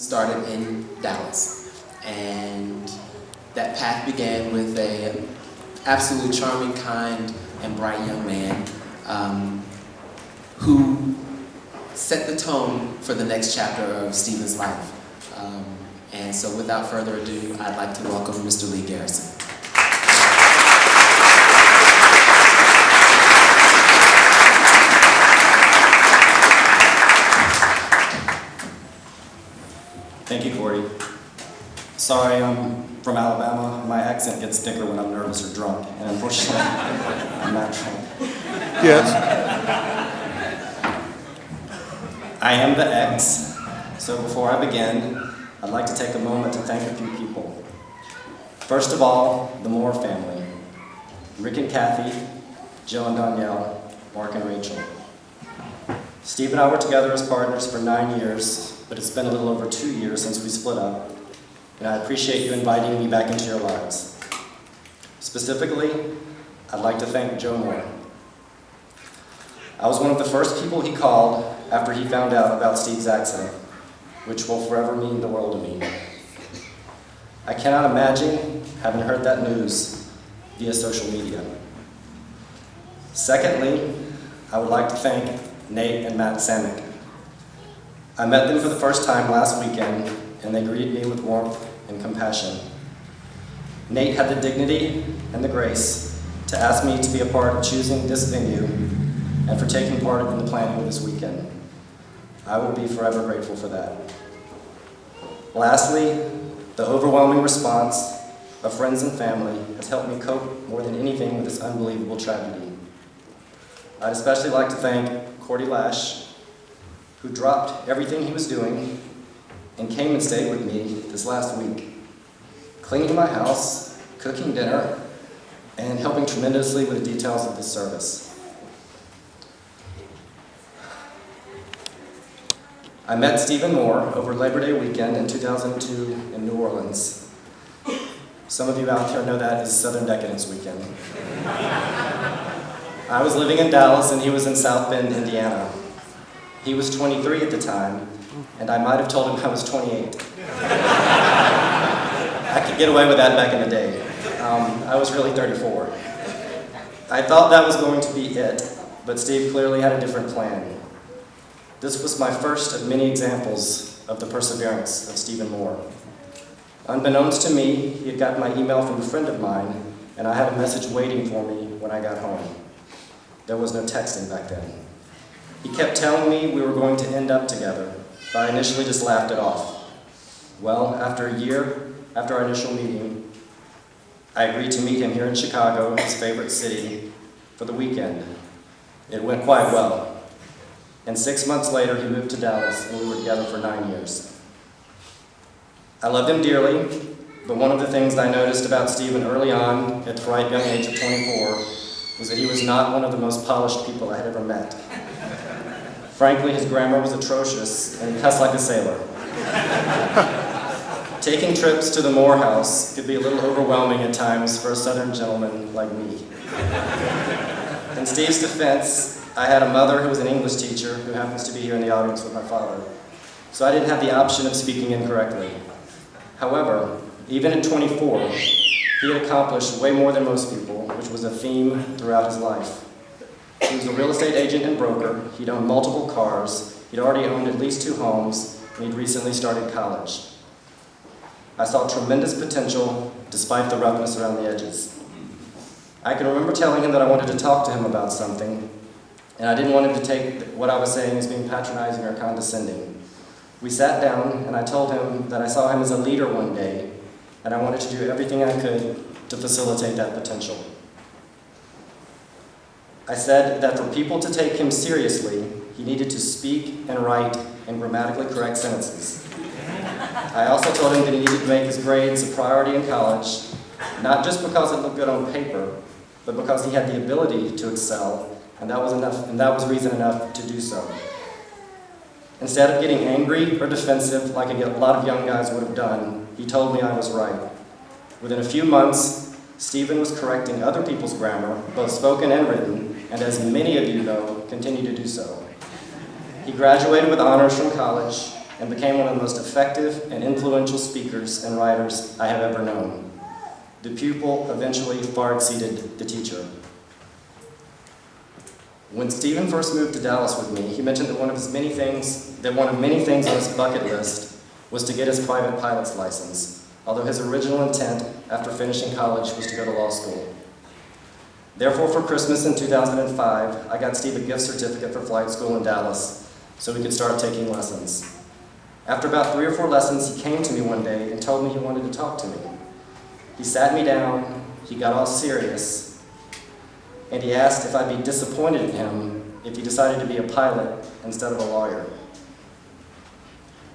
started in Dallas. And that path began with an absolutely charming, kind, and bright young man who set the tone for the next chapter of Stephen's life. And so without further ado, I'd like to welcome Mr. Lee Garrison. Thank you, Corey. Sorry, I'm from Alabama. My accent gets thicker when I'm nervous or drunk, and unfortunately, I'm not drunk. Yes. I am the ex, so before I begin, I'd like to take a moment to thank a few people. First of all, the Moore family. Rick and Kathy, Jill and Danielle, Mark and Rachel. Steve and I were together as partners for 9 years, but it's been a little over 2 years since we split up, and I appreciate you inviting me back into your lives. Specifically, I'd like to thank Joe Moore. I was one of the first people he called after he found out about Steve's accident, which will forever mean the world to me. I cannot imagine having heard that news via social media. Secondly, I would like to thank Nate and Matt Samick. I met them for the first time last weekend, and they greeted me with warmth and compassion. Nate had the dignity and the grace to ask me to be a part of choosing this venue and for taking part in the planning of this weekend. I will be forever grateful for that. Lastly, the overwhelming response of friends and family has helped me cope more than anything with this unbelievable tragedy. I'd especially like to thank Cordy Lash, who dropped everything he was doing and came and stayed with me this last week, cleaning my house, cooking dinner, and helping tremendously with the details of this service. I met Stephen Moore over Labor Day weekend in 2002 in New Orleans. Some of you out there know that as Southern Decadence Weekend. I was living in Dallas and he was in South Bend, Indiana. He was 23 at the time, and I might have told him I was 28. I could get away with that back in the day. I was really 34. I thought that was going to be it, but Steve clearly had a different plan. This was my first of many examples of the perseverance of Stephen Moore. Unbeknownst to me, he had gotten my email from a friend of mine, and I had a message waiting for me when I got home. There was no texting back then. He kept telling me we were going to end up together, but I initially just laughed it off. Well, after a year after our initial meeting, I agreed to meet him here in Chicago, his favorite city, for the weekend. It went quite well. And 6 months later, he moved to Dallas, and we were together for 9 years. I loved him dearly, but one of the things I noticed about Stephen early on, at the ripe young age of 24, was that he was not one of the most polished people I had ever met. Frankly, his grammar was atrocious, and he cussed like a sailor. Taking trips to the Moore house could be a little overwhelming at times for a Southern gentleman like me. In Steve's defense, I had a mother who was an English teacher who happens to be here in the audience with my father, so I didn't have the option of speaking incorrectly. However, even at 24, he had accomplished way more than most people, which was a theme throughout his life. He was a real estate agent and broker, he'd owned multiple cars, he'd already owned at least 2 homes, and he'd recently started college. I saw tremendous potential despite the roughness around the edges. I can remember telling him that I wanted to talk to him about something, and I didn't want him to take what I was saying as being patronizing or condescending. We sat down, and I told him that I saw him as a leader one day, and I wanted to do everything I could to facilitate that potential. I said that for people to take him seriously, he needed to speak and write in grammatically correct sentences. I also told him that he needed to make his grades a priority in college, not just because it looked good on paper, but because he had the ability to excel, and that was reason enough to do so. Instead of getting angry or defensive like a lot of young guys would have done, he told me I was right. Within a few months, Stephen was correcting other people's grammar, both spoken and written, and as many of you know, continue to do so. He graduated with honors from college, and became one of the most effective and influential speakers and writers I have ever known. The pupil eventually far exceeded the teacher. When Stephen first moved to Dallas with me, he mentioned that one of many things on his bucket list was to get his private pilot's license, although his original intent after finishing college was to go to law school. Therefore, for Christmas in 2005, I got Steve a gift certificate for flight school in Dallas so we could start taking lessons. After about 3 or 4 lessons, he came to me one day and told me he wanted to talk to me. He sat me down, he got all serious, and he asked if I'd be disappointed in him if he decided to be a pilot instead of a lawyer.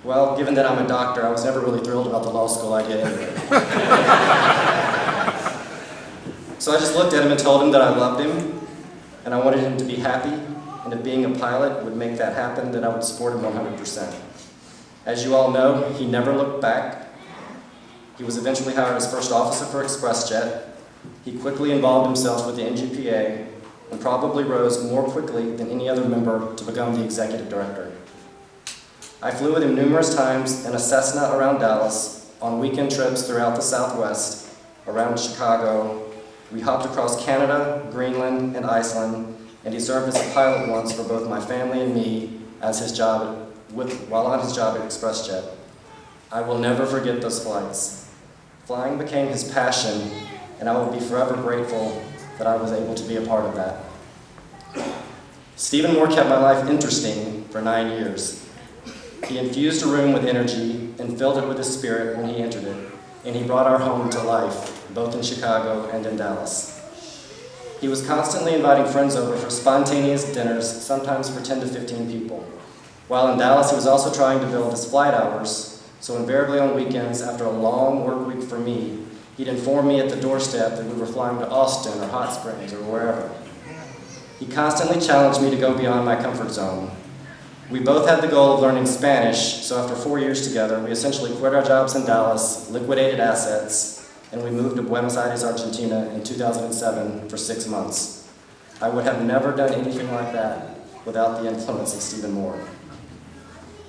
Well, given that I'm a doctor, I was never really thrilled about the law school idea anyway. So I just looked at him and told him that I loved him, and I wanted him to be happy, and if being a pilot would make that happen, then I would support him 100%. As you all know, he never looked back. He was eventually hired as first officer for ExpressJet. He quickly involved himself with the NGPA and probably rose more quickly than any other member to become the executive director. I flew with him numerous times in a Cessna around Dallas, on weekend trips throughout the Southwest, around Chicago. We hopped across Canada, Greenland, and Iceland, and he served as a pilot once for both my family and me while on his job at ExpressJet. I will never forget those flights. Flying became his passion, and I will be forever grateful that I was able to be a part of that. Stephen Moore kept my life interesting for 9 years. He infused a room with energy and filled it with his spirit when he entered it, and he brought our home to life, both in Chicago and in Dallas. He was constantly inviting friends over for spontaneous dinners, sometimes for 10 to 15 people. While in Dallas, he was also trying to build his flight hours, so invariably on weekends, after a long work week for me, he'd inform me at the doorstep that we were flying to Austin or Hot Springs or wherever. He constantly challenged me to go beyond my comfort zone. We both had the goal of learning Spanish, so after 4 years together, we essentially quit our jobs in Dallas, liquidated assets, and we moved to Buenos Aires, Argentina in 2007 for 6 months. I would have never done anything like that without the influence of Stephen Moore.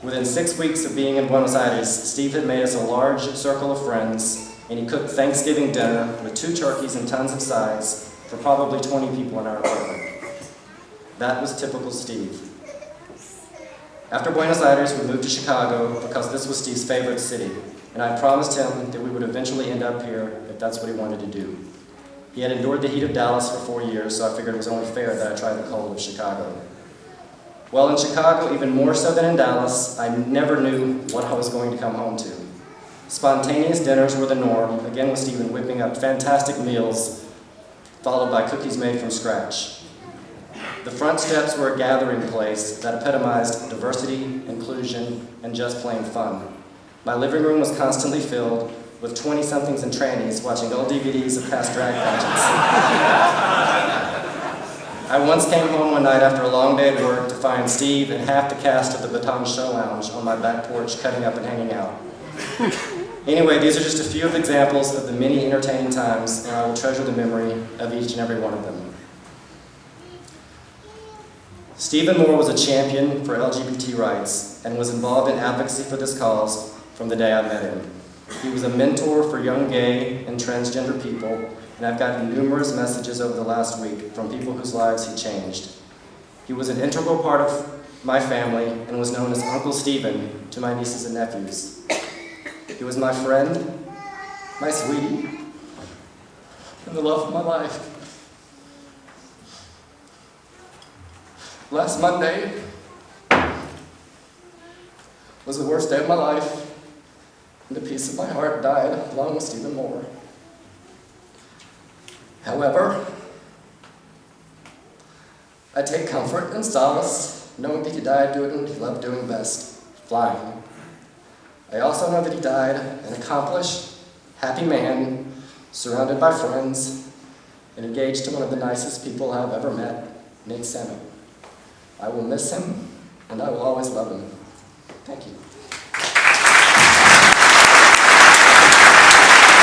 Within 6 weeks of being in Buenos Aires, Steve had made us a large circle of friends, and he cooked Thanksgiving dinner with 2 turkeys and tons of sides for probably 20 people in our apartment. That was typical Steve. After Buenos Aires, we moved to Chicago because this was Steve's favorite city, and I promised him that we would eventually end up here if that's what he wanted to do. He had endured the heat of Dallas for 4 years, so I figured it was only fair that I try the cold of Chicago. Well, in Chicago, even more so than in Dallas, I never knew what I was going to come home to. Spontaneous dinners were the norm, again with Stephen whipping up fantastic meals, followed by cookies made from scratch. The front steps were a gathering place that epitomized diversity, inclusion, and just plain fun. My living room was constantly filled with 20-somethings and trannies watching old DVDs of past drag pageants. I once came home one night after a long day at work to find Steve and half the cast of the Baton Show Lounge on my back porch cutting up and hanging out. Anyway, these are just a few of the examples of the many entertaining times, and I will treasure the memory of each and every one of them. Stephen Moore was a champion for LGBT rights and was involved in advocacy for this cause from the day I met him. He was a mentor for young gay and transgender people, and I've gotten numerous messages over the last week from people whose lives he changed. He was an integral part of my family and was known as Uncle Stephen to my nieces and nephews. He was my friend, my sweetie, and the love of my life. Last Monday was the worst day of my life, and the piece of my heart died along with Stephen Moore. However, I take comfort and solace knowing that he died doing what he loved doing best, flying. I also know that he died an accomplished, happy man, surrounded by friends, and engaged to one of the nicest people I've ever met, Nick Sennett. I will miss him, and I will always love him. Thank you.